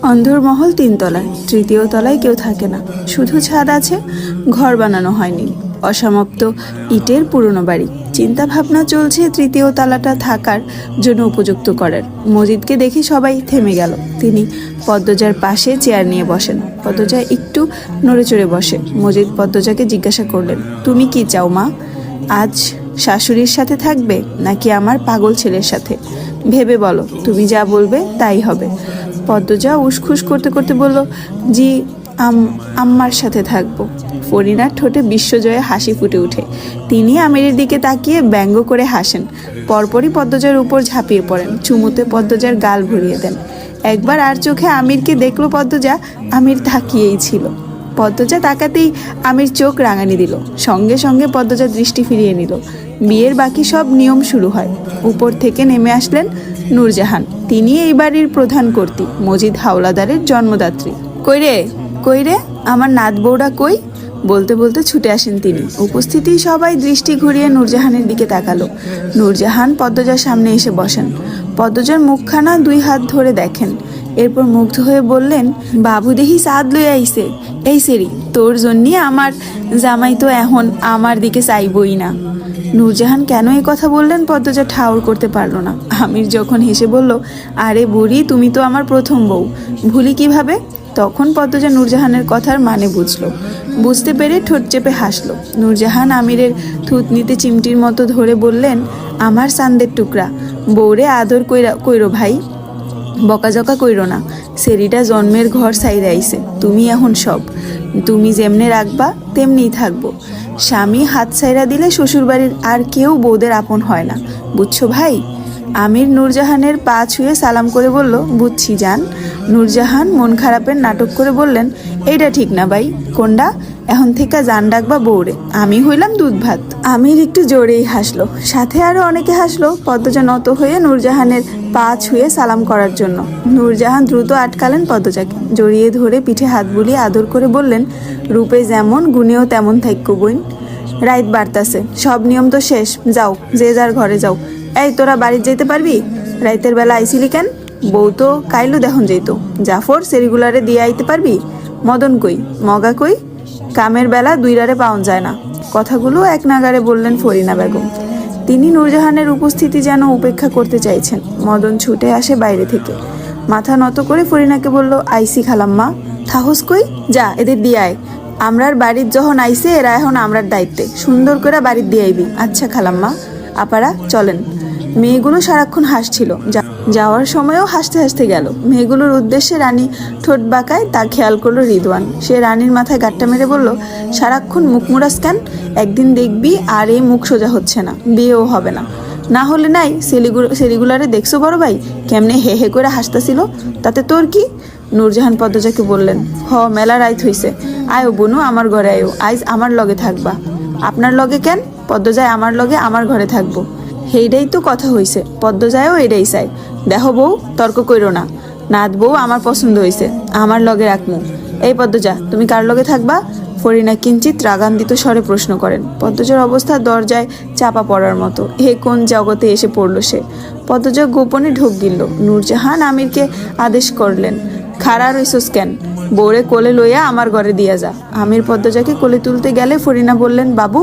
অন্দরমহল 3 তলায়, তৃতীয় তলায় কেউ থাকে না, শুধু ছাদ আছে। ঘর বানানো হয়নি, অসমাপ্ত ইটের পুরনো বাড়ি। চিন্তা ভাবনা চলছে তৃতীয় তলাটা থাকার জন্য উপযুক্ত করার। মজিদকে দেখে সবাই থেমে গেল। তিনি পদ্মজার পাশে চেয়ার নিয়ে বসেন। পদ্মজা একটু নড়েচড়ে বসে। মজিদ পদ্মজাকে জিজ্ঞাসা করলেন, তুমি কি চাও মা? আজ শাশুড়ির সাথে থাকবে নাকি আমার পাগল ছেলের সাথে? ভেবে বলো, তুমি যা বলবে তাই হবে। পদ্মজা উসখুস করতে করতে বলল, জি আম্মার সাথে থাকবো। ফরিনার ঠোঁটে বিশ্বজয়ে হাসি ফুটে ওঠে। তিনি আমিরের দিকে তাকিয়ে ব্যঙ্গ করে হাসেন। পরপরই পদ্মজার উপর ঝাঁপিয়ে পড়েন, চুমুতে পদ্মজার গাল ভরিয়ে দেন। একবার আর চোখে আমিরকে দেখলো পদ্মজা। আমির তাকিয়েই ছিল। পদ্মজা তাকাতেই আমির চোখ রাঙানি দিল। সঙ্গে সঙ্গে পদ্মজা দৃষ্টি ফিরিয়ে নিল। বিয়ের বাকি সব নিয়ম শুরু হয়। উপর থেকে নেমে আসলেন নূরজাহান। তিনি এই বাড়ির প্রধান কর্ত্রী, মজিদ হাওলাদারের জন্মদাত্রী। কই রে আমার নাত বউরা কই? বলতে বলতে ছুটে আসেন তিনি। উপস্থিতি সবাই দৃষ্টি ঘুরিয়ে নূরজাহানের দিকে তাকালো। নূরজাহান পদ্মজার সামনে এসে বসেন। পদ্মজার মুখখানা 2 হাত ধরে দেখেন। এরপর মুগ্ধ হয়ে বললেন, বাবু দেহি সাদ লই আইছে। এই সেরি, তোর জন্যই আমার জামাই তো এখন আমার দিকে চাইবই না। নূরজাহান কেন এই কথা বললেন পদ্মজা ঠাউর করতে পারলো না। আমির যখন হেসে বলল, আরে বুড়ি, তুমি তো আমার প্রথম বউ, ভুলি কিভাবে? তখন পদ্মজা নূরজাহানের কথার মানে বুঝলো। বুঝতে পেরে ঠোঁট চেপে হাসলো। নূরজাহান আমিরের থুতনিতে চিমটির মতো ধরে বললেন, আমার চান্দের টুকরা, বউরে আদর কইরো ভাই, বকাঝকা কইরো না। সেরিটা জন্মের ঘর সাইরে আইছে, তুমি এখন সব। তুমি যেমনে রাখবা তেমনিই থাকবো। স্বামী হাত সাইরা দিলে শ্বশুরবাড়ির আর কেউ বউদের আপন হয় না, বুঝছো ভাই? আমির নূরজাহানের পা ছুঁয়ে সালাম করে বলল, বুঝছি জান। নূরজাহান মন খারাপের নাটক করে বললেন, এইটা ঠিক না ভাই। কোনটা? এখন থেকে জান ডাকবা বউরে, আমি হইলাম দুধ ভাত। আমির একটু জোরেই হাসলো, সাথে আরো অনেকে হাসলো। পদ্মজা নত হয়ে নূরজাহানের পা ছুঁয়ে সালাম করার জন্য। নূরজাহান দ্রুত আটকালেন পদ্মজাকে, জড়িয়ে ধরে পিঠে হাত বুলিয়ে আদর করে বললেন, রূপে যেমন গুণেও তেমন থাইক্য বইন। রাইত বাড়তাছে, সব নিয়ম তো শেষ, যাও যে যার ঘরে যাও। এই তোরা বাড়ির যেতে পারবি? রাইতের বেলা আইছিলি কেন? বউ তো কাইলু দেখুন যেত। জাফর সেরিগুলারে দিয়ে আইতে পারবি? মদন কই, মগা কই? কামের বেলা 2 পাওয়া যায় না। কথাগুলো এক নাগারে বললেন ফরিনা বেগম। তিনি নূরজাহানের উপস্থিতি যেন উপেক্ষা করতে চাইছেন। মদন ছুটে আসে বাইরে থেকে, মাথা নত করে ফরিনাকে বলল, আইসি খালাম্মা। থাহস কই, যা এদের দিয়ে আয়। আমরার বাড়ির যখন আইসে এরা এখন আমরার দায়িত্বে, সুন্দর করে বাড়ির দিয়ে আইবি। আচ্ছা খালাম্মা, আপারা চলেন। মেয়েগুলো সারাক্ষণ হাসছিল, যাওয়ার সময়ও হাসতে হাসতে গেল। মেয়েগুলোর উদ্দেশ্যে রানী ঠোঁট বাঁকায়, তা খেয়াল করলো রিদওয়ান। সে রানীর মাথায় গাট্টা মেরে বলল, সারাক্ষণ মুখ মুড়াস কেন? একদিন দেখবি আর এই মুখ সোজা হচ্ছে না, বিয়েও হবে না। না হলে নাই, সেলিগুলারে দেখছো বড় ভাই কেমনে হে হে করে হাসতাছিল, তাতে তোর কি? নূরজাহান পদ্মজাকে বললেন, মেলা রাইত হইছে, আয়ো বনু আমার ঘরে আয়ো, আইজ আমার লগে থাকবা। আপনার লগে কেন? পদ্মজায় আমার লগে আমার ঘরে থাকবো। সেইটাই তো কথা হইছে, পদ্মজায়ও এটাই চাই। দেখো বউ, তর্ক কইরো না। নাত বউ আমার পছন্দ হইছে, আমার লগে রাখমু। এই পদ্মজা, তুমি কার লগে থাকবা? ফরিনা কিঞ্চিত রাগান্বিত স্বরে প্রশ্ন করেন। পদ্মজার অবস্থা দরজায় চাপা পড়ার মতো। হে কোন জগতে এসে পড়লো সে? পদ্মজা গোপনে ঢোক গিলল। নূরজাহান আমিরকে আদেশ করলেন, খাড়া রইছস কেন? বউরে কোলে লইয়া আমার ঘরে দিয়া যা। আমির পদ্মজাকে কোলে তুলতে গেলে ফরিনা বললেন, বাবু,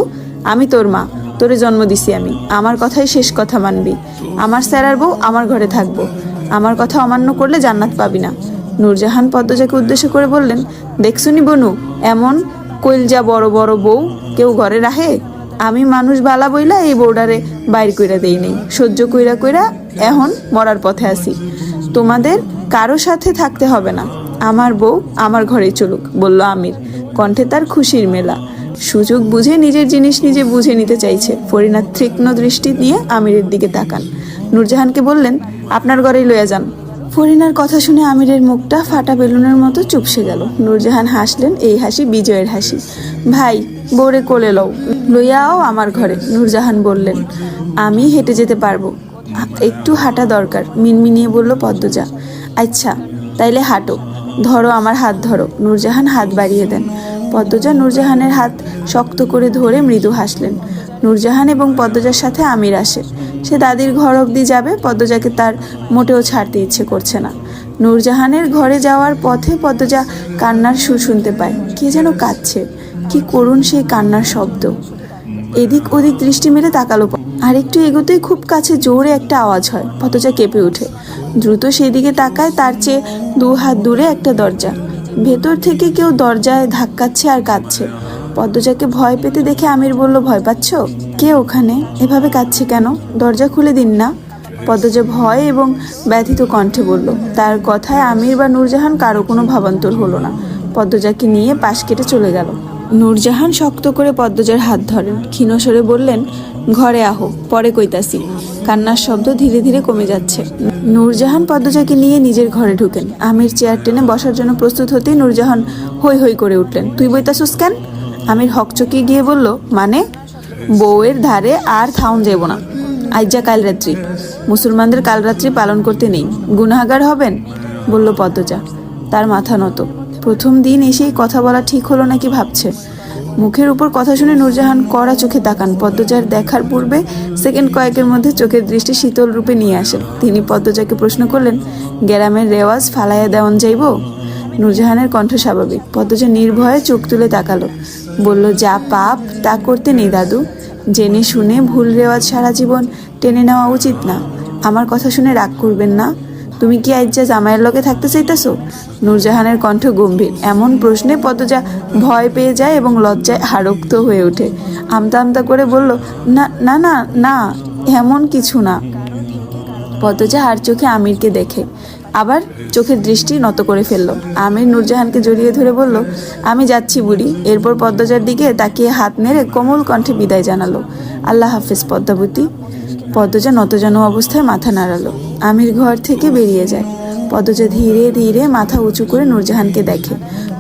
আমি তোর মা, তোরে জন্ম দিছি আমি, আমার কথাই শেষ কথা মানবি। আমার স্যারার বউ আমার ঘরে থাকবো, আমার কথা অমান্য করলে জান্নাত পাবি না। নূরজাহান পদ্মজাকে উদ্দেশ্য করে বললেন, দেখছুনি বনু, এমন কইলজা বড় বড় বউ কেউ ঘরে রাহে? আমি মানুষ বালা বইলা এই বউডারে বাইর কইরা দেই নেই, সহ্য কইরা কইরা এখন মরার পথে আছি। তোমাদের কারো সাথে থাকতে হবে না, আমার বউ আমার ঘরে চলুক, বলল আমির। কণ্ঠে তার খুশির মেলা। সুযোগ বুঝে নিজের জিনিস নিজে বুঝে নিতে চাইছে। ফরিনা তীক্ষ্ণ দৃষ্টি নিয়ে আমিরের দিকে তাকান। নূরজাহানকে বললেন, আপনার ঘরেই লইয়া যান। ফরিনার কথা শুনে আমিরের মুখটা ফাটা বেলুনের মতো চুপসে গেল। নূরজাহান হাসলেন, এই হাসি বিজয়ের হাসি। ভাই, বউরে কোলে লইয়াও আমার ঘরে। নূরজাহান বললেন, আমি হেঁটে যেতে পারবো, একটু হাঁটা দরকার, মিনমিনিয়ে বলল পদ্মজা। আচ্ছা তাইলে হাঁটো, ধরো আমার হাত ধরো। নূরজাহান হাত বাড়িয়ে দেন। পদ্মজা নূরজাহানের হাত শক্ত করে ধরে মৃদু হাসলেন। নূরজাহান এবং পদ্মজার সাথে আমির আসে। সে দাদির ঘর অবধি যাবে, পদ্মজাকে তার মোটেও ছাড়তে ইচ্ছে করছে না। নূরজাহানের ঘরে যাওয়ার পথে পদ্মজা কান্নার সুর শুনতে পায়। কে যেন কাঁদছে, কি করুণ সেই কান্নার শব্দ। এদিক ওদিক দৃষ্টি মেলে তাকালো, আর একটু এগোতেই খুব কাছে জোরে একটা আওয়াজ হয়। পদ্মজা কেঁপে ওঠে, দ্রুত সেই দিকে তাকায়। তার চেয়ে 2 হাত দূরে একটা দরজা, ভেতর থেকে কেউ দরজায় ধাক্কাচ্ছে আর কাঁদছে। পদ্মজাকে ভয় পেতে দেখে আমির বলল, ভয় পাচ্ছ? কে ওখানে? এভাবে কাঁদছে কেন? দরজা খুলে দিন না। পদ্মজা ভয় এবং ব্যথিত কণ্ঠে বলল। তার কথায় আমির বা নূরজাহান কারো কোনো ভাবান্তর হলো না। পদ্মজাকে নিয়ে পাশ কেটে চলে গেল। নূরজাহান শক্ত করে পদ্মজার হাত ধরেন, ক্ষীণস্বরে বললেন, ঘরে আহো, পরে কইতাছি। কান্নার শব্দ ধীরে ধীরে কমে যাচ্ছে। নূরজাহান পদ্মজাকে নিয়ে নিজের ঘরে ঢুকেন। আমির চেয়ার টেনে বসার জন্য প্রস্তুত হতেই নূরজাহান হৈ হৈ করে উঠলেন, তুই বইতাছুস কেন? আমির হকচকিয়ে গিয়ে বলল, মানে? বউয়ের ধারে আর থাউন যাব না। আইজা কাল রাত্রি, মুসলমানদের কাল রাত্রি পালন করতে নেই, গুনাহগার হবেন, বলল পদ্মজা। তার মাথা নত। প্রথম দিন এসেই কথা বলা ঠিক হলো নাকি ভাবছে। মুখের উপর কথা শুনে নূরজাহান কড়া চোখে তাকান। পদ্মজার দেখার পূর্বে সেকেন্ড কয়েকের মধ্যে চোখের দৃষ্টি শীতল রূপে নিয়ে আসেন। তিনি পদ্মজাকে প্রশ্ন করলেন, গ্রামের রেওয়াজ ফালাইয়া দেওয়ান যাইব? নূরজাহানের কণ্ঠ স্বাভাবিক। পদ্মজা নির্ভয়ে চোখ তুলে তাকালো, বলল, যা পাপ তা করতে নেই দাদু। জেনে শুনে ভুল রেওয়াজ সারা জীবন টেনে নেওয়া উচিত না। আমার কথা শুনে রাগ করবেন না। তুমি কি আইজা জামাইয়ের লগে থাকতে চাইতেছো? নূরজাহানের কণ্ঠ গম্ভীর। এমন প্রশ্নে পদ্মজা ভয় পেয়ে যায় এবং লজ্জায় হাড়ক্ত হয়ে ওঠে। আমতা আমতা করে বলল, না না না না, এমন কিছু না। পদ্মজা আর চোখে আমিরকে দেখে আবার চোখের দৃষ্টি নত করে ফেলল। আমির নূরজাহানকে জড়িয়ে ধরে বলল, আমি যাচ্ছি বুড়ি। এরপর পদ্মজার দিকে তাকিয়ে হাত নেড়ে কোমল কণ্ঠে বিদায় জানালো, আল্লাহ হাফেজ পদ্মাবতী। পদ্মজা নতজানু অবস্থায় মাথা নাড়ালো। আমির ঘর থেকে বেরিয়ে যায়। পদ্মজা ধীরে ধীরে মাথা উঁচু করে নূরজাহানকে দেখে।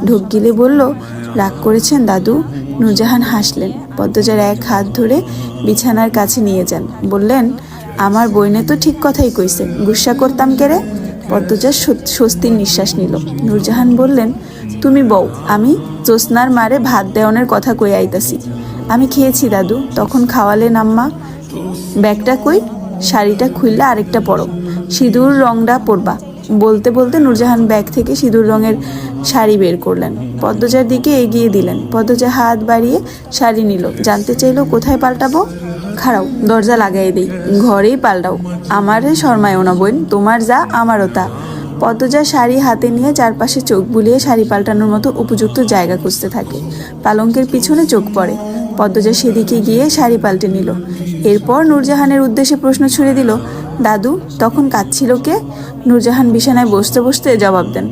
ঢোক গিলে বলল, রাগ করেছেন দাদু? নূরজাহান হাসলেন। পদ্মজার এক হাত ধরে বিছানার কাছে নিয়ে যান, বললেন, আমার বইনে তো ঠিক কথাই কইছে, গুসা করতাম কেরে? পদ্মজা স্বস্তির নিঃশ্বাস নিল। নূরজাহান বললেন, তুমি বউ, আমি জ্যোৎস্নার মারে ভাত দেওয়ানের কথা কই আইতাছি। আমি খেয়েছি দাদু, তখন খাওয়ালে নাম্মা। ব্যাগটা কই? শাড়িটা খুললে আরেকটা পরো, সিঁদুর রংটা পরবা। বলতে বলতে নূরজাহান ব্যাগ থেকে সিঁদুর রঙের শাড়ি বের করলেন, পদ্মজার দিকে এগিয়ে দিলেন। পদ্মজা হাত বাড়িয়ে শাড়ি নিল। জানতে চাইল, কোথায় পাল্টাবো? খাড়াও, দরজা লাগাই দেই, ঘরেই পাল্টাও। আমারে শর্মায়ও না বোন, তোমার যা আমারও তা। পদ্মজা শাড়ি হাতে নিয়ে চারপাশে চোখ বুলিয়ে শাড়ি পাল্টানোর মতো উপযুক্ত জায়গা খুঁজতে থাকে। পালঙ্কের পিছনে চোখ পড়ে। পদ্মজা সেদিকে গিয়ে শাড়ি পাল্টে নিল। এরপর নূরজাহানের উদ্দেশ্যে প্রশ্ন ছুড়ে দিল, দাদু, তখন কাঁদছিল কে? নূরজাহান বিছানায় বসতে বসতে জবাব দেন,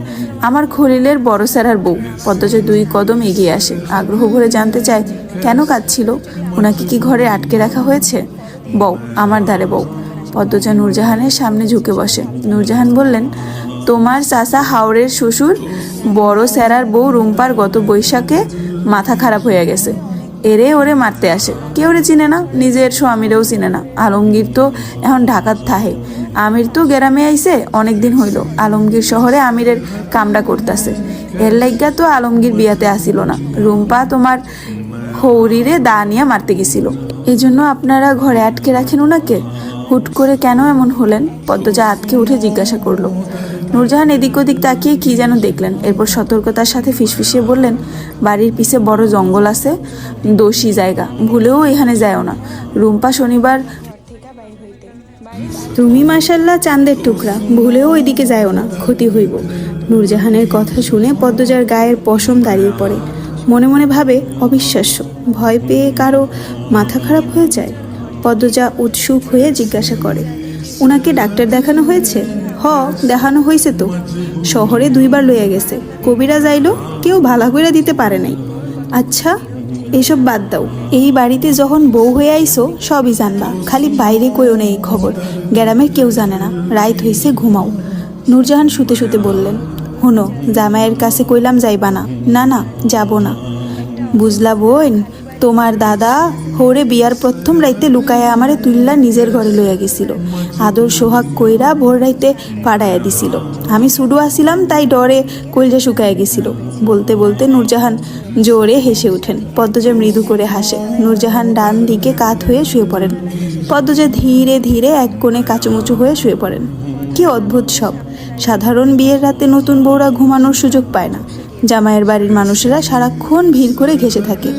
আমার খলিলের বড় স্যারার বউ। পদ্মজা 2 কদম এগিয়ে আসে, আগ্রহ ভরে জানতে চায়, কেন কাঁদছিল? ওনাকে কি ঘরে আটকে রাখা হয়েছে? বউ, আমার ধারে বউ। পদ্মজা নূরজাহানের সামনে ঝুঁকে বসে। নূরজাহান বললেন, তোমার চাচা হাওড়ের শ্বশুর বড় স্যারার বউ রুম্পার গত বৈশাখে মাথা খারাপ হয়ে গেছে। এরে ওরে মারতে আসে, কেউ ওরে চিনে না, নিজের স্বামীরেও চিনে না। আলমগীর তো এখন ঢাকার থাহে, আমির তো গ্রামে আইছে অনেকদিন হইল। আলমগীর শহরে আমিরের কামড়া করতেছে, এর লাইগা তো আলমগীর বিয়াতে আসিল না। রুম্পা তোমার হৌরিরে দা নিয়ে মারতে গেছিল, এজন্য আপনারা ঘরে আটকে রাখেন ওনাকে। হুট করে কেন এমন হলেন? পদ্মজা আটকে উঠে জিজ্ঞাসা করলো। নূরজাহান এদিক ওদিক তাকিয়ে কি যেন দেখলেন। এরপর সতর্কতার সাথে ফিসফিসিয়ে বললেন, বাড়ির পিছে বড় জঙ্গল আছে, দোষী জায়গা, ভুলেও এখানে যায়ও না। রুম্পা শনিবার তুমি মাশাল্লাহ চাঁদের টুকরা, ভুলেও ওইদিকে যায়ও না, ক্ষতি হইব। নূরজাহানের কথা শুনে পদ্মজার গায়ের পশম দাঁড়িয়ে পড়ে। মনে মনে ভাবে, অবিশ্বাস্য, ভয় পেয়ে কারো মাথা খারাপ হয়ে যায়। পদ্মজা উৎসুক হয়ে জিজ্ঞাসা করে, ওনাকে ডাক্তার দেখানো হয়েছে? হ, দেখানো হয়েছে তো, শহরে 2 বার লইয়া গেছে। কবিরা যাইলো, কেউ ভালা কইরা দিতে পারে নাই। আচ্ছা, এসব বাদ দাও, এই বাড়িতে যখন বউ হয়ে আইসো সবই জানবা, খালি বাইরে কইও না এই খবর, গ্রামের কেউ জানে না। রাইত হইছে, ঘুমাও। নূরজাহান শুতে শুতে বললেন, হুনো, জামাইয়ের কাছে কইলাম যাইবা না। না না, যাব না। বুঝলা বোন, তোমার দাদা হৌরে বিয়ার প্রথম রাইতে লুকায়া আমারে তুল্লা নিজের ঘরে লইয়া গেছিল, আদর সোহাগ কইরা ভোর রাইতে পাড়াইয়া দিছিল। আমি সুডু আসিলাম, তাই ডরে কলজা শুকায়া গেছিল। বলতে বলতে নূরজাহান জোরে হেসে ওঠেন। পদ্মজা মৃদু করে হাসে। নূরজাহান ডান দিকে কাত হয়ে শুয়ে পড়েন। পদ্মজা ধীরে ধীরে এক কোণে কাচুমুচু হয়ে শুয়ে পড়েন। কি অদ্ভুত সব! সাধারণ বিয়ের রাতে নতুন বউরা ঘুমানোর সুযোগ পায় না। জামাইয়ের বাড়ির মানুষেরা সারাক্ষণ ভিড় করে ঘেঁষে থাকে।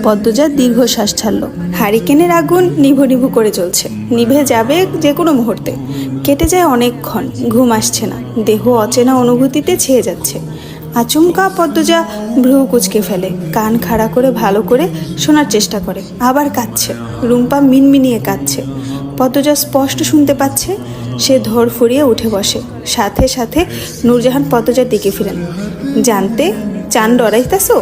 পদ্মজা দীর্ঘশ্বাস ছাড়ল। হারিকেনের আগুন নিভু নিভু করে চলছে, নিভে যাবে যে কোনো মুহূর্তে। কেটে যায় অনেকক্ষণ, ঘুম আসছে না, দেহ অচেনা অনুভূতিতে ছেয়ে যাচ্ছে। আচমকা পদ্মজা ভ্রু কুঁচকে ফেলে, কান খাড়া করে ভালো করে শোনার চেষ্টা করে। আবার কাঁদছে, রুম্পা মিনমিনিয়ে কাঁদছে। পদ্মজা স্পষ্ট শুনতে পাচ্ছে। সে ধরফরিয়ে উঠে বসে। সাথে সাথে নূরজাহান পদ্মজার দিকে ফিরেন। জানতে চান ডরাইতাছো?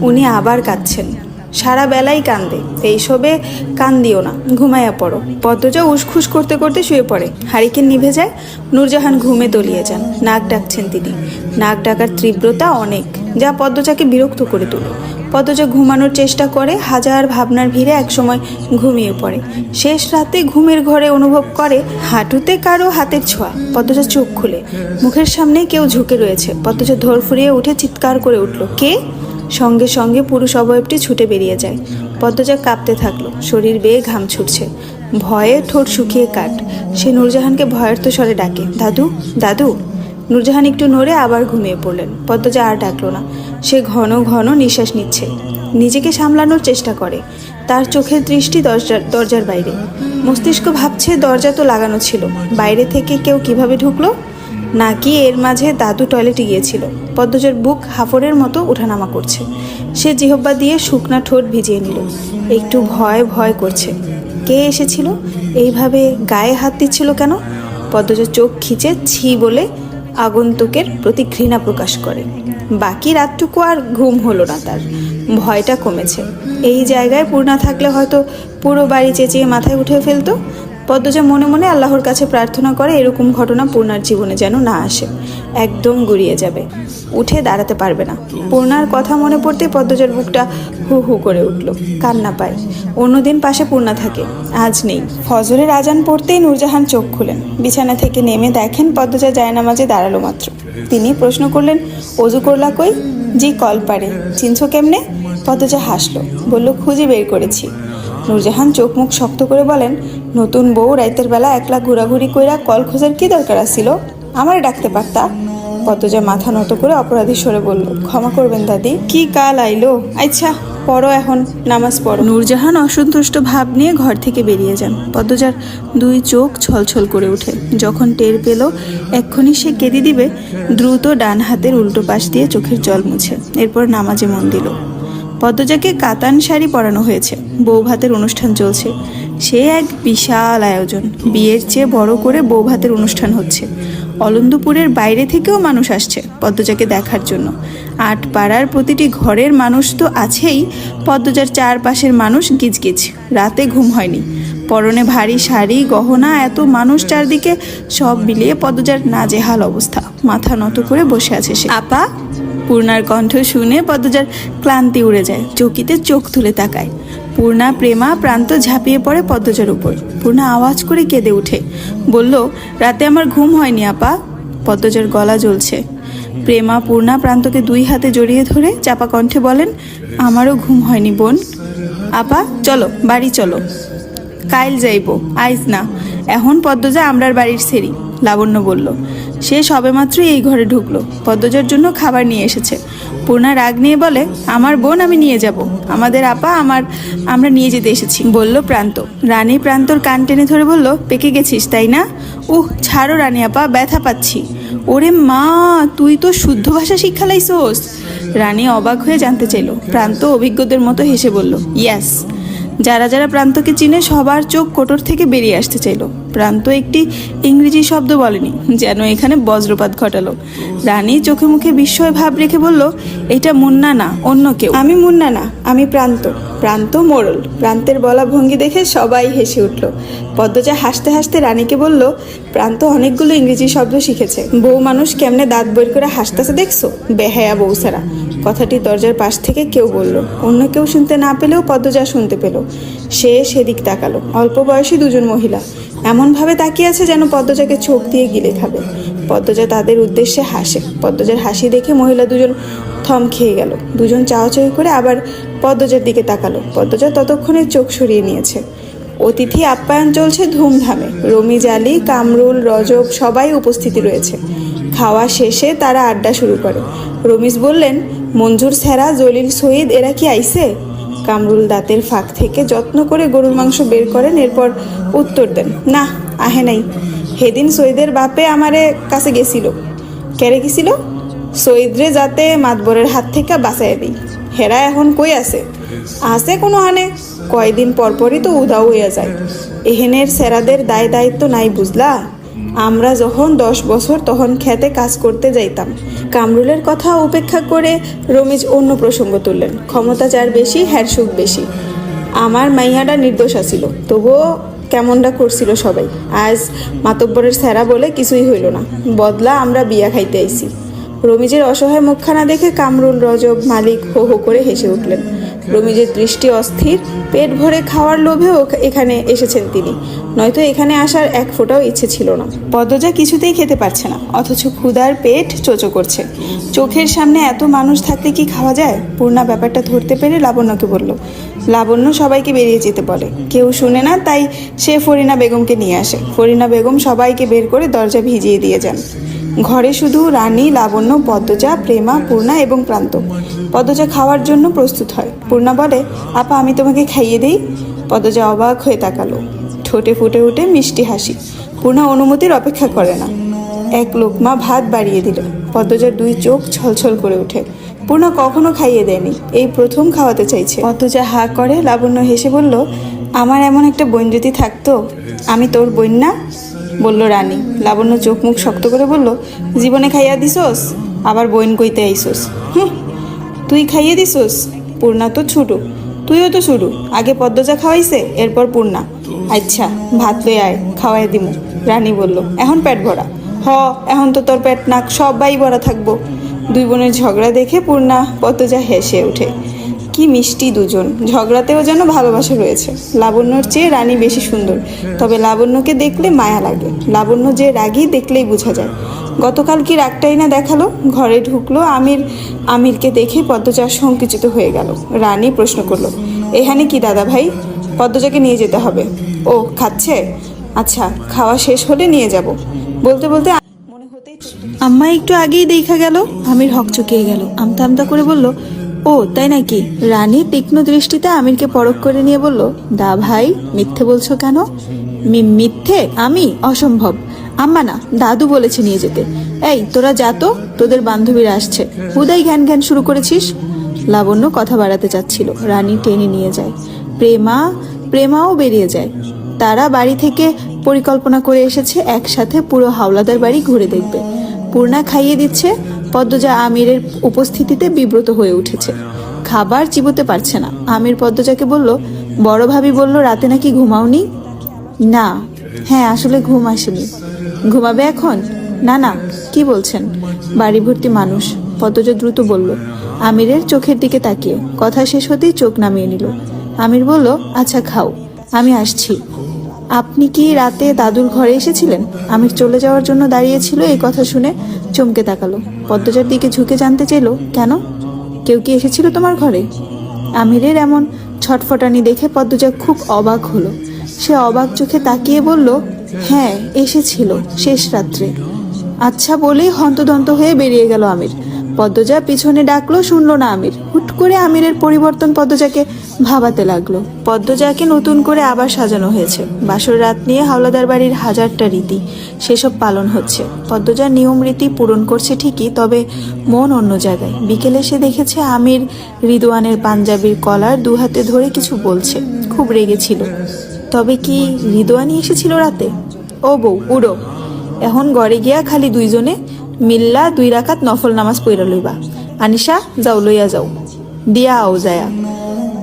উনি আবার কাঁদছেন, সারা বেলাই কান্দে। এইসবে কান দিও না, ঘুমাইয়া পড়ো। পদ্মজা উসখুস করতে করতে শুয়ে পড়ে। হারিকেন নিভে যায়। নূরজাহান ঘুমে তলিয়ে যান। নাক ডাকছেন তিনি। নাক ডাকার তীব্রতা অনেক, যা পদ্মজাকে বিরক্ত করে তোলে। পদ্মজা ঘুমানোর চেষ্টা করে, হাজার ভাবনার ভিড়ে একসময় ঘুমিয়ে পড়ে। শেষ রাতে ঘুমের ঘরে অনুভব করে হাঁটুতে কারো হাতের ছোঁয়া। পদ্মজা চোখ খুলে, মুখের সামনে কেউ ঝুঁকে রয়েছে। পদ্মজা ধরফরিয়ে উঠে চিৎকার করে উঠল, কে? সঙ্গে সঙ্গে পুরুষ অবয়বটি ছুটে বেরিয়ে যায়। পদ্মজা কাঁপতে থাকলো, শরীর বেয়ে ঘাম ছুটছে। ভয়ে ঠোঁট শুকিয়ে কাট। সে নূরজাহানকে ভয়ার্ত স্বরে ডাকে, দাদু, দাদু। নূরজাহান একটু নড়ে আবার ঘুমিয়ে পড়লেন। পদ্মজা আর ডাকলো না। সে ঘন ঘন নিঃশ্বাস নিচ্ছে, নিজেকে সামলানোর চেষ্টা করে। তার চোখের দৃষ্টি দরজার বাইরে। মস্তিষ্ক ভাবছে দরজা তো লাগানো ছিল, বাইরে থেকে কেউ কিভাবে ঢুকলো? নাকি এর মাঝে দাদু টয়লেটে গিয়েছিল? পদ্মজার বুক হাফরের মতো ওঠানামা করছে। সে জিহ্বা দিয়ে শুকনা ঠোঁট ভিজিয়ে নিল। একটু ভয় ভয় করছে। কে এসেছিল? এইভাবে গায়ে হাত দিচ্ছিল কেন? পদ্মজা চোখ খিচে ছি বলে আগন্তুকের প্রতি ঘৃণা প্রকাশ করে। বাকি রাতটুকু আর ঘুম হলো না তার। ভয়টা কমেছে। এই জায়গায় পূর্ণা থাকলে হয়তো পুরো বাড়ি চেঁচিয়ে মাথায় উঠে ফেলতো। পদ্মজা মনে মনে আল্লাহর কাছে প্রার্থনা করে এরকম ঘটনা পূর্ণার জীবনে যেন না আসে। একদম গুড়িয়ে যাবে, উঠে দাঁড়াতে পারবে না। পূর্ণার কথা মনে পড়তে পদ্মজার বুকটা হু হু করে উঠল, কান্না পায়। অন্যদিন পাশে পূর্ণা থাকে, আজ নেই। ফজরের আজান পড়তেই নূরজাহান চোখ খুলেন। বিছানা থেকে নেমে দেখেন পদ্মজা জায়নামাজে দাঁড়ালো মাত্র। তিনি প্রশ্ন করলেন, অজু করলা কই? জি কল পারে। চিনছো কেমনে? পদ্মজা হাসলো, বলল, খুঁজে বের করেছি। নূরজাহান চোখ মুখ শক্ত করে বলেন, নতুন বউ রাইতের বেলা একলা ঘোরাঘুরি কইরা কল খোঁজার কি দরকার আছিল? আমারে ডাকতে পারতা। পদ্মজা মাথা নত করে অপরাধী স্বরে বলল, ক্ষমা করবেন দাদি, কি কাল আইলো। আচ্ছা পড়ো, এখন নামাজ পড়ো। নূরজাহান অসন্তুষ্ট ভাব নিয়ে ঘর থেকে বেরিয়ে যান। পদ্মজার দুই চোখ ছলছল করে ওঠে। যখন টের পেল এক্ষুনি সে কেঁদে দিবে, দ্রুত ডান হাতের উল্টো পাশ দিয়ে চোখের জল মুছে এরপর নামাজে মন দিল। পদ্মজাকে কাতান শাড়ি পরানো হয়েছে। বউ ভাতের অনুষ্ঠান চলছে। সে এক বিশাল আয়োজন। বিয়ের চেয়ে বড় করে বউ ভাতের অনুষ্ঠান হচ্ছে। অলন্দপুরের বাইরে থেকেও মানুষ আসছে পদ্মজাকে দেখার জন্য। আটপাড়ার প্রতিটি ঘরের মানুষ তো আছেই, পদ্মজার চারপাশের মানুষ গিজগিজ। রাতে ঘুম হয়নি। পরনে ভারী শাড়ি, গহনা, এত মানুষ চারদিকে, সব মিলিয়ে পদ্মজার নাজেহাল অবস্থা। মাথা নত করে বসে আছে সে। আপা? পূর্ণার কণ্ঠ শুনে পদ্মজার ক্লান্তি উড়ে যায়। চকিতে চোখ তুলে তাকায়। পূর্ণা, প্রেমা, প্রান্ত ঝাঁপিয়ে পড়ে পদ্মজার উপর। পূর্ণা আওয়াজ করে কেঁদে উঠে, বলল, রাতে আমার ঘুম হয়নি আপা। পদ্মজার গলা জ্বলছে। প্রেমা, পূর্ণা প্রান্তকে দুই হাতে জড়িয়ে ধরে চাপা কণ্ঠে বলেন, আমারও ঘুম হয়নি বোন। আপা চলো, বাড়ি চলো। কাইল যাইব, আইজ না। এখন পদ্মজা আমরার বাড়ির সেরি, লাবণ্য বলল। সে সবেমাত্রই এই ঘরে ঢুকলো। পদ্মজার জন্য খাবার নিয়ে এসেছে। পূর্ণা রাগ নিয়ে বলে, আমার বোন, আমি নিয়ে যাব। আমাদের আপা, আমরা নিয়ে যেতে এসেছি, বলল প্রান্ত। রানী প্রান্তর কান টেনে ধরে বলল, পেকে গেছিস তাই না? ছাড়ো রানী আপা, ব্যথা পাচ্ছি। ওরে মা, তুই তো শুদ্ধ ভাষা শিক্ষা লাইছোস। রানী অবাক হয়ে জানতে চাইল। প্রান্ত অভিজ্ঞদের মতো হেসে বলল, ইয়াস। যারা যারা প্রান্তকে চিনে সবার চোখ কোটর থেকে বেরিয়ে আসতে চাইল। প্রান্ত একটি ইংরেজি শব্দ বলেনি, যেন এখানে বজ্রপাত ঘটালো। রানী চোখে মুখে বিস্ময় ভাব রেখে বলল, এটা মুন্না না, অন্য কেউ। আমি মুন্না না, আমি প্রান্ত। প্রান্ত মোড়ল। প্রান্তের বলা ভঙ্গি দেখে সবাই হেসে উঠল। পদ্মজা হাসতে হাসতে রানীকে বলল, প্রান্ত অনেকগুলো ইংরেজি শব্দ শিখেছে। বউ মানুষ কেমনে দাঁত বই করে হাসতেছে দেখছো? বেহায়া বউ সারা। কথাটি দরজার পাশ থেকে কেউ বলল। অন্য কেউ শুনতে না পেলেও পদ্মজা শুনতে পেল। সে সেদিক তাকালো। অল্প বয়সী দুজন মহিলা এমনভাবে তাকিয়ে আছে যেন পদ্মজাকে চোখ দিয়ে গিলে খাবে। পদ্মজা তাদের উদ্দেশ্যে হাসে। পদ্মজার হাসি দেখে মহিলা দুজন থম খেয়ে গেল। দুজন চাওয়াচাই করে আবার পদ্মজার দিকে তাকালো। পদ্মজা ততক্ষণে চোখ সরিয়ে নিয়েছে। অতিথি আপ্যায়ন চলছে ধুমধামে। রমিজ আলী, কামরুল, রজব সবাই উপস্থিতি রয়েছে। খাওয়া শেষে তারা আড্ডা শুরু করে। রমিজ বললেন, মঞ্জুর স্যারা, জলিল, শহীদ এরা কি আইছে? কামরুল দাঁতের ফাঁক থেকে যত্ন করে গরুর মাংস বের করেন, এরপর উত্তর দেন, না আহে নাই। সেদিন সৈয়দের বাপে আমারে কাছে গেছিল। কেড়ে গেছিল? সৈয়দরে যাতে মাতবরের হাত থেকে বাঁচাইয়া দিই। হেরা এখন কই আছে? আছে কোনো হানে, কয়দিন পরপরই তো উধাও হইয়া যায়। এহেনের সেরাদের দায় দায়িত্ব নাই বুঝলা। আমরা যখন 10 বছর তখন খেতে কাজ করতে যাইতাম। কামরুলের কথা উপেক্ষা করে রমিজ অন্য প্রসঙ্গ তুললেন। ক্ষমতা যার বেশি, হ্যার সুখ বেশি। আমার মাইয়াটা নির্দোষ আছিল, তবুও কেমনটা করছিল সবাই। আজ মাতব্বরের সেরা বলে কিছুই হইল না, বদলা আমরা বিয়া খাইতে আইছি। রমিজের অসহায় মুখখানা দেখে কামরুল, রজব, মালিক হো হো করে হেসে উঠলেন। রমিজের দৃষ্টি অস্থির। পেট ভরে খাওয়ার লোভেও এখানে এসেছেন তিনি, নয়তো এখানে আসার এক ফোঁটাও ইচ্ছে ছিল না। পদ্মজা কিছুতেই খেতে পারছে না, অথচ ক্ষুধার পেট চোচো করছে। চোখের সামনে এত মানুষ থাকতে কি খাওয়া যায়? পূর্ণা ব্যাপারটা ধরতে পেরে লাবণ্যকে বলল। লাবণ্য সবাইকে বেরিয়ে যেতে বলে, কেউ শুনে না, তাই সে ফরিনা বেগমকে নিয়ে আসে। ফরিনা বেগম সবাইকে বের করে দরজা ভিজিয়ে দিয়ে যান। ঘরে শুধু রানী, লাবণ্য, পদ্মজা, প্রেমা, পূর্ণা এবং প্রান্ত। পদ্মজা খাওয়ার জন্য প্রস্তুত হয়। পূর্ণা বলে, আপা আমি তোমাকে খাইয়ে দেই। পদ্মজা অবাক হয়ে তাকালো, ঠোঁটে ফুটে উঠে মিষ্টি হাসি। পূর্ণা অনুমতির অপেক্ষা করে না, এক লোকমা ভাত বাড়িয়ে দিল। পদ্মজার 2 চোখ ছলছল করে ওঠে। পূর্ণা কখনো খাইয়ে দেয়নি, এই প্রথম খাওয়াতে চাইছে। পদ্মজা হা করে। লাবণ্য হেসে বলল, আমার এমন একটা বোন যদি থাকতো। আমি তোর বোন না? বলল রানী। লাবণ্য চোখ মুখ শক্ত করে বলল, জীবনে খাইয়া দিছোস, আবার বোন কইতে আইসোস? তুই খাইয়ে দিছোস? পূর্ণা তো ছুটু, তুইও তো ছুটু। আগে পদ্মজা খাওয়াইছে, এরপর পূর্ণা। আচ্ছা ভাত লই আয়, খাওয়াই দিমু। রানী বলল, এখন পেট ভরা? এখন তো তোর পেট নাক সবাই ভরা থাকবো। 2 বোনের ঝগড়া দেখে পূর্ণা, পদ্মজা হেসে ওঠে। কি মিষ্টি দুজন, ঝগড়াতেও যেন ভালোবাসা রয়েছে। লাবণ্যর চেয়ে রানী বেশি সুন্দর, তবে লাবণ্যকে দেখলে মায়া লাগে। লাবণ্য যে রাগী দেখলেই বোঝা যায়। গতকাল কি রাগটাই না দেখালো। ঘরে ঢুকলো আমিরকে দেখে পদ্মজা সংকুচিত হয়ে গেল। রানী প্রশ্ন করলো, এখানে কি দাদা ভাই? পদ্মজাকে নিয়ে যেতে হবে। ও খাচ্ছে? আচ্ছা, খাওয়া শেষ হলে নিয়ে যাব। বলতে বলতে মনে হতেই আম্মা একটু আগেই দেখা গেল। আমির হকচকিয়ে গেল, আমতা আমতা করে বলল, ও তাই নাকি? রানী তীক্ষ্ণ দৃষ্টিতে আমিরকে পরখ করে নিয়ে বলল, দা ভাই মিথ্যে বলছো কেন? মিথ্যে? আমি? অসম্ভব। আম্মা না, দাদু বলেছে নিয়ে যেতে। এই তোরা যা তো, তোদের বান্ধবীরা আসছে। হুদাই ঘ্যান ঘ্যান শুরু করেছিস। লাবণ্য কথা বাড়াতে চাচ্ছিল, রানী টেনে নিয়ে যায়। প্রেমাও বেরিয়ে যায়। তারা বাড়ি থেকে পরিকল্পনা করে এসেছে একসাথে পুরো হাওলাদার বাড়ি ঘুরে দেখবে। পূর্ণা খাইয়ে দিচ্ছে। পদ্মজা আমিরের উপস্থিতিতে বিব্রত হয়ে উঠেছে, খাবার চিবোতে পারছে না। আমির পদ্মজাকে বলল, বড় ভাবি বলল রাতে নাকি ঘুমাওনি? না। হ্যাঁ আসলে ঘুম আসেনি। ঘুমাবে এখন? না না। কি বলছেন? বাড়ি ভর্তি মানুষ। পদ্মজা দ্রুত বলল, আমিরের চোখের দিকে তাকিয়ে। কথা শেষ হতেই চোখ নামিয়ে নিল। আমির বলল, আচ্ছা খাও, আমি আসছি। আপনি কি রাতে দাদুর ঘরে এসেছিলেন? আমির চলে যাওয়ার জন্য দাঁড়িয়েছিল, এই কথা শুনে চমকে তাকালো। পদ্মজার দিকে ঝুঁকে জানতে চাইল, কেন? কেউ কি এসেছিল তোমার ঘরে? আমিরের এমন ছটফটানি দেখে পদ্মজা খুব অবাক হলো। সে অবাক চোখে তাকিয়ে বলল, হ্যাঁ এসেছিল, শেষ রাত্রে। আচ্ছা বলেই হন্তদন্ত হয়ে বেরিয়ে গেল আমির। পদ্মজা পিছনে ডাকলো, শুনলো না আমির। হুট করে আমিরের পরিবর্তন পদ্মজাকে ভাবাতে লাগলো। পদ্মজাকে নতুন করে আবার সাজানো হয়েছে। বাসর রাত নিয়ে হাওলাদার বাড়ির হাজারটা রীতি, সেসব পালন হচ্ছে। পদ্মজার নিয়ম রীতি পূরণ করছে ঠিকই, তবে মন অন্য জায়গায়। বিকেলে সে দেখেছে আমির রিদওয়ানের পাঞ্জাবির কলার 2 হাতে ধরে কিছু বলছে, খুব রেগেছিল। তবে কি রিদওয়ানি এসেছিল রাতে? ও বউ উড়ো, এখন ঘরে গিয়া খালি 2 জনে মিল্লা 2 রাকাত নফল নামাজ পইরা লইবা। আনিশা যাও, লইয়া যাও, দিয়া আও যায়া,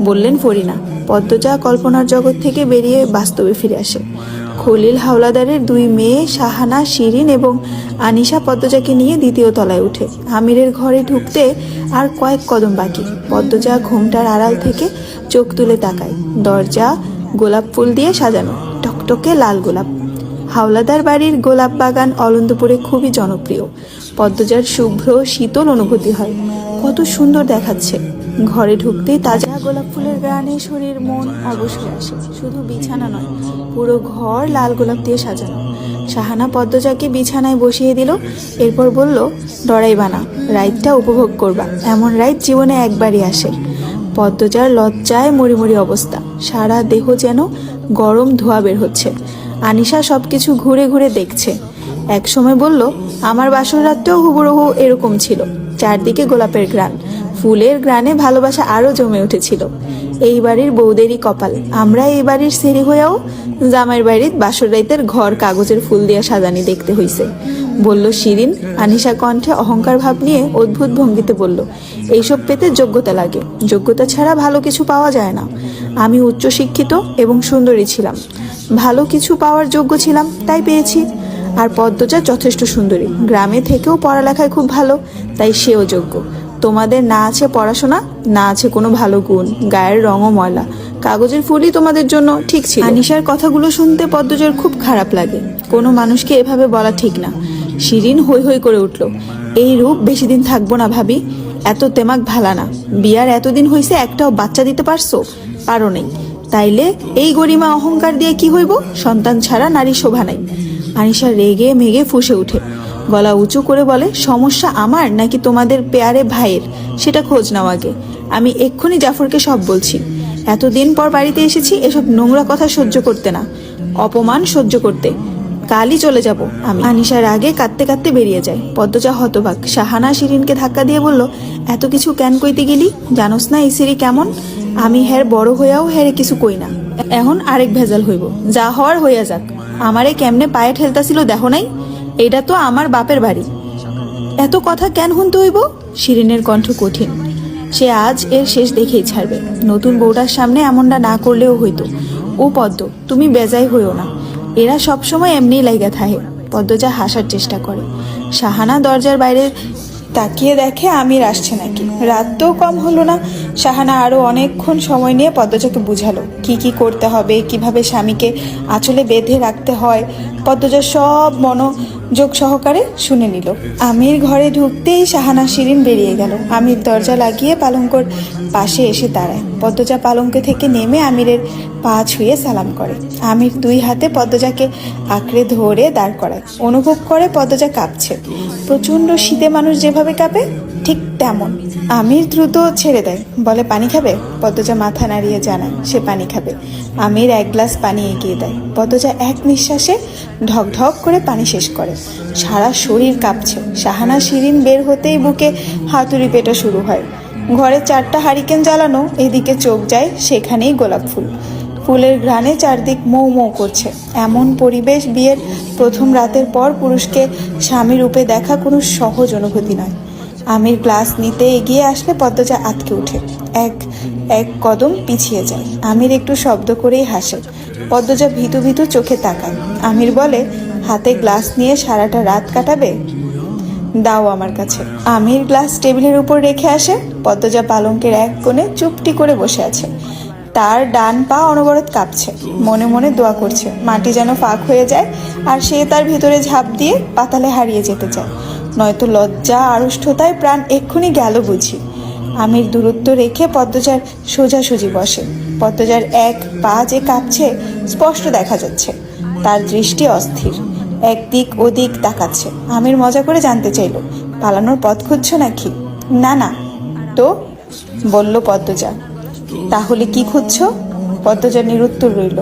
বললেন ফরিনা। পদ্মজা কল্পনার জগৎ থেকে বেরিয়ে বাস্তবে ফিরে আসে। খলিল হাওলাদারের 2 মেয়ে শাহানা, শিরিন এবং আনিশা পদ্মজাকে নিয়ে 2য় তলায় উঠে। আমিরের ঘরে ঢুকতে আর কয়েক কদম বাকি। পদ্মজা ঘোমটার আড়াল থেকে চোখ তুলে তাকায়। দরজা গোলাপ ফুল দিয়ে সাজানো, টকটকে লাল গোলাপ। হাওলাদার বাড়ির গোলাপ বাগান অলন্দপুরে খুবই জনপ্রিয়। পদ্মজার শুভ্র শীতল অনুভূতি হয়। কত সুন্দর দেখাচ্ছে। ঘরে ঢুকতেই তাজা গোলাপ ফুলের গানে শরীর মন অবশ হয়ে আসে। শুধু বিছানা নয়, পুরো ঘর লাল গোলাপ দিয়ে সাজানো। শাহানা পদ্মজাকে বিছানায় বসিয়ে দিল, এরপর বলল, ডরাইবা না, রাইডটা উপভোগ করবা। এমন রাইড জীবনে একবারই আসে। পদ্মজার লজ্জায় মরিমরি অবস্থা, সারা দেহ যেন গরম ধোঁয়া বের হচ্ছে। আনিশা সবকিছু ঘুরে ঘুরে দেখছে। এক সময় বলল, আমার বাসর রাতটাও হুবহু এরকম ছিল। চারদিকে গোলাপের গ্রান, ফুলের গ্রানে ভালোবাসা আরো জমে উঠেছিল। এই বাড়ির বউদেরই কপাল, আমরা এই বাড়ির সেরি হয়েও জামাইয়ের বাড়ির বাসর রাইতের ঘর কাগজের ফুল দিয়ে সাজানি দেখতে হইছে, বলল শিরিন। আনিশা কণ্ঠে অহংকার ভাব নিয়ে অদ্ভুত ভঙ্গিতে বলল, এইসব পেতে যোগ্যতা লাগে, যোগ্যতা ছাড়া ভালো কিছু পাওয়া যায় না। আমি উচ্চশিক্ষিত এবং সুন্দরী ছিলাম, ভালো কিছু পাওয়ার যোগ্য ছিলাম, তাই পেয়েছি। আর পদ্মজা যথেষ্ট সুন্দরী, গ্রামে থেকেও পড়ালেখায় খুব ভালো, তাই সেও যোগ্য। তোমাদের না আছে পড়াশোনা, না আছে কোনো ভালো গুণ, গায়ের রঙও ময়লা, কাগজের ফুলই তোমাদের জন্য ঠিক ছিল। আনিশার কথাগুলো শুনতে পদ্মজার খুব খারাপ লাগে। কোনো মানুষকে এভাবে বলা ঠিক না। শিরিন হৈ হৈ করে উঠল, এই রূপ বেশি দিন থাকবো না ভাবি, এত তেমাক ভালা না। বিয়ার এতদিন হইছে, একটাও বাচ্চা দিতে পারছো? পারো নেই, তাইলে এই গরিমা অহংকার দিয়ে কি হইব? সন্তান ছাড়া নারী শোভা নাই। আনিশা রেগে মেগে ফুঁসে উঠে, গলা উঁচু করে বলে, সমস্যা আমার নাকি তোমাদের পেয়ারে ভাইয়ের, সেটা খোঁজ নাও আগে। আমি এক্ষুনি জাফরকে সব বলছি। এতদিন পর বাড়িতে এসেছি এসব নোংরা কথা সহ্য করতে না, অপমান সহ্য করতে। কালই চলে যাব আমি। আনিশার আগে কাঁদতে কাঁদতে বেরিয়ে যায়। পদ্মজা হতবাক। শাহানা শিরিনকে ধাক্কা দিয়ে বলল, এত কিছু কেন কইতে গেলি? জানোস না এই সিরি কেমন? আমি হের বড় হইয়াও হেরে কিছু কই না। এখন আরেক ভেজাল হইব, যা হওয়ার হইয়া যাক। আমারে কেমনে পায়ে ঠেলতাছিল দেখো নাই? এটা তো আমার বাপের বাড়ি। এত কথা কেন শুনতে হইব? শিরিনের কণ্ঠ কঠিন। সে আজ এর শেষ দেখেই ছাড়বে। নতুন বউটার সামনে এমনটা না করলেও হইতো। ও পদ্ম, তুমি বেজাই হইও না, এরা সবসময় এমনি লাইগা থাহে। পদ্মজা হাসার চেষ্টা করে। শাহানা দরজার বাইরে তাকিয়ে দেখে আমির আসছে নাকি। রাত তো কম হলো না। শাহানা আরো অনেকক্ষণ সময় নিয়ে পদ্মজাকে বুঝালো কি কি করতে হবে, কিভাবে স্বামীকে আঁচলে বেঁধে রাখতে হয়। পদ্মজা সব মনোযোগ সহকারে শুনে নিল। আমির ঘরে ঢুকতেই শাহানা শিরিন বেরিয়ে গেল। আমির দরজা লাগিয়ে পালঙ্কর পাশে এসে দাঁড়ায়। পদ্মজা পালঙ্কে থেকে নেমে আমিরের পা ছুঁয়ে সালাম করে। আমির দুই হাতে পদ্মজাকে আঁকড়ে ধরে দাঁড় করায়। অনুভব করে পদ্মজা কাঁপছে। প্রচন্ড শীতে মানুষ যেভাবে কাঁপে ঠিক তেমন। আমির দ্রুত ছেড়ে দেয়, বলে, পানি খাবে? পদ্মজা মাথা নাড়িয়ে জানায় সে পানি খাবে। আমির এক গ্লাস পানি এগিয়ে দেয়। পদ্মজা এক নিঃশ্বাসে ঢক ঢক করে পানি শেষ করে। সারা শরীর কাঁপছে। শাহানা শিরিন বের হতেই বুকে হাতুড়ি পেটা শুরু হয়। ঘরে 4টা হারিকেন জ্বালানো, এদিকে চোখ যায় সেখানেই গোলাপ ফুল। ফুলের ঘ্রাণে চারদিক মৌ মৌ করছে। এমন পরিবেশ বিয়ের প্রথম রাতের পর পুরুষকে স্বামী রূপে দেখা কোনো সহজ অনুভূতি নয়। আমির গ্লাস নিতে এগিয়ে আসলে পদ্মজা আটকে উঠে, এক এক কদম পিছিয়ে যায়। আমির একটু শব্দ করেই হাসে। পদ্মজা ভীতু ভীতু চোখে তাকায়। আমির বলে, হাতে গ্লাস নিয়ে সারাটা রাত কাটাবে? দাও আমার কাছে। আমির গ্লাস টেবিলের উপর রেখে আসে। পদ্মজা পালঙ্কের এক কোণে চুপটি করে বসে আছে। তার ডান পা অনবরত কাঁপছে। মনে মনে দোয়া করছে মাটি যেন ফাঁক হয়ে যায় আর সে তার ভিতরে ঝাঁপ দিয়ে পাতালে হারিয়ে যেতে চায়, নয়তো লজ্জা আড়ষ্ঠতায় প্রাণ এক্ষুনি গেল বুঝি। আমির দূরত্ব রেখে পদ্মজার সোজাসুজি বসে। পদ্মজার এক পা যে কাঁপছে স্পষ্ট দেখা যাচ্ছে। তার দৃষ্টি অস্থির, একদিক ওদিক তাকাচ্ছে। আমির মজা করে জানতে চাইল, পালানোর পথ খুঁজছো নাকি? না না তো, বলল পদ্মজা। তাহলে কি খুঁজছো? পদ্মজার নিরুত্তর রইল।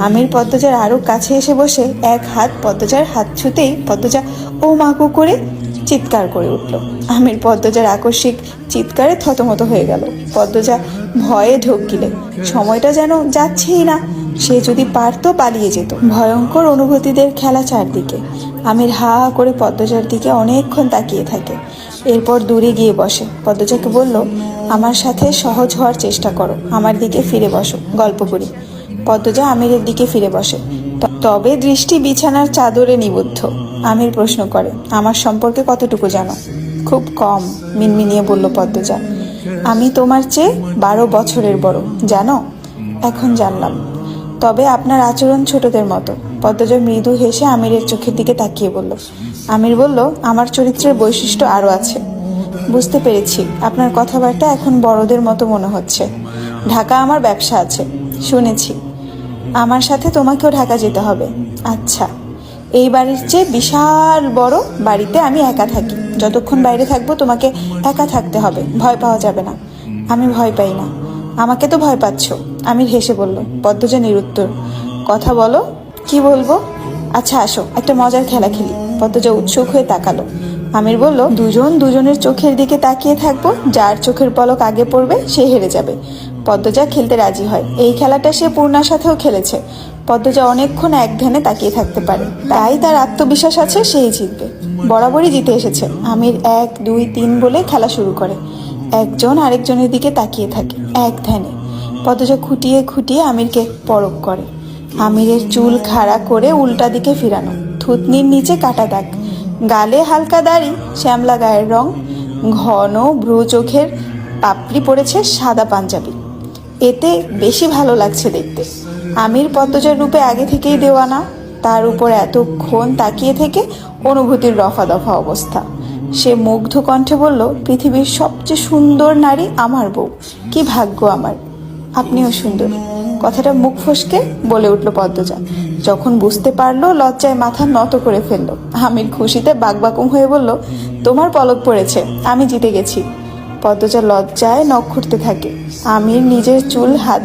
আমির পদ্মজার আরো কাছে এসে বসে এক হাত পদ্মজার হাত ছুতেই পদ্মজা ও মাকু করে চিৎকার করে উঠল। আমির পদ্মজার আকস্মিক চিৎকারে থতমত হয়ে গেল। পদ্মজা ভয়ে ঢোক গিলে। সময়টা যেন যাচ্ছেই না। সে যদি পারতো পালিয়ে যেত। ভয়ঙ্কর অনুভূতিদের খেলা চারদিকে। আমির হা করে পদ্মজার দিকে অনেকক্ষণ তাকিয়ে থাকে। এরপর দূরে গিয়ে বসে। পদ্মজাকে বলল, আমার সাথে সহজ হওয়ার চেষ্টা করো, আমার দিকে ফিরে বসো, গল্প করি। পদ্মজা আমিরের দিকে ফিরে বসে, তবে দৃষ্টি বিছানার চাদরে নিবদ্ধ। আমির প্রশ্ন করে, আমার সম্পর্কে কতটুকু জানো? খুব কম, মিনমিনিয়ে বলল পদ্মজা। আমি তোমার চেয়ে 12 বছরের বড়, জানো? এখন জানলাম। তবে আপনার আচরণ ছোটদের মতো। পদ্মজা মৃদু হেসে আমিরের চোখের দিকে তাকিয়ে বলল। আমির বলল, আমার চরিত্রের বৈশিষ্ট্য আরও আছে। বুঝতে পেরেছি, আপনার কথাবার্তা এখন বড়দের মতো মনে হচ্ছে। ঢাকা আমার ব্যবসা আছে, শুনেছি। আমার সাথে তোমাকেও ঢাকা যেতে হবে। আচ্ছা, এই বাড়ির চেয়ে বিশাল বড় বাড়িতে আমি একা থাকি। যতক্ষণ বাইরে থাকবো তোমাকে একা থাকতে হবে, ভয় পাওয়া যাবে না। আমি ভয় পাই না। আমাকে তো ভয় পাচ্ছ। আমির হেসে বলল। পদ্মজা নিরুত্তর। কথা বলো। কি বলবো? আচ্ছা আসো, একটা মজার খেলা খেলি। পদ্মজা উৎসুক হয়ে তাকালো। আমির বলল, দুজন দুজনের চোখের দিকে তাকিয়ে থাকবো, যার চোখের পলক আগে পড়বে সে হেরে যাবে। পদ্মজা খেলতে রাজি হয়। এই খেলাটা সে পূর্ণার সাথেও খেলেছে। পদ্মজা অনেকক্ষণ এক ধ্যানে তাকিয়ে থাকতে পারে, তাই তার আত্মবিশ্বাস আছে সেই জিতবে। বরাবরই জিতে এসেছে। আমির 1 2 3 বলে খেলা শুরু করে। একজন আরেকজনের দিকে তাকিয়ে থাকে এক ধ্যানে। পদ্মজা খুঁটিয়ে খুঁটিয়ে আমিরকে পরখ করে। আমিরের চুল খাড়া করে উল্টা দিকে ফিরানো, থুতনির নিচে কাটা দাগ, গালে হালকা দাড়ি, শ্যামলা গায়ের রং, ঘন ভ্রু, চোখের পাপড়ি পড়েছে সাদা পাঞ্জাবি। এতে বেশি ভালো লাগছে দেখতে। আমির পদ্মজার রূপে আগে থেকেই দেওয়ানা, তার উপর এতক্ষণ তাকিয়ে থেকে অনুভূতির রফা দফা অবস্থা। সে মুগ্ধ কণ্ঠে বলল, পৃথিবীর সবচেয়ে সুন্দর নারী আমার বউ। কি ভাগ্য আমার। আপনিও সুন্দর। কথাটা মুখ ফসকে বলে উঠল পদ্মজা। যখন বুঝতে পারলো, লজ্জায় মাথা নত করে ফেললো। আমির খুশিতে বাকবাকুম হয়ে বলল, তোমার পলক পড়েছে, আমি জিতে গেছি। পদ্মজা লজ্জায় নখ খুঁড়তে থাকে। আমির নিজের চুল হাত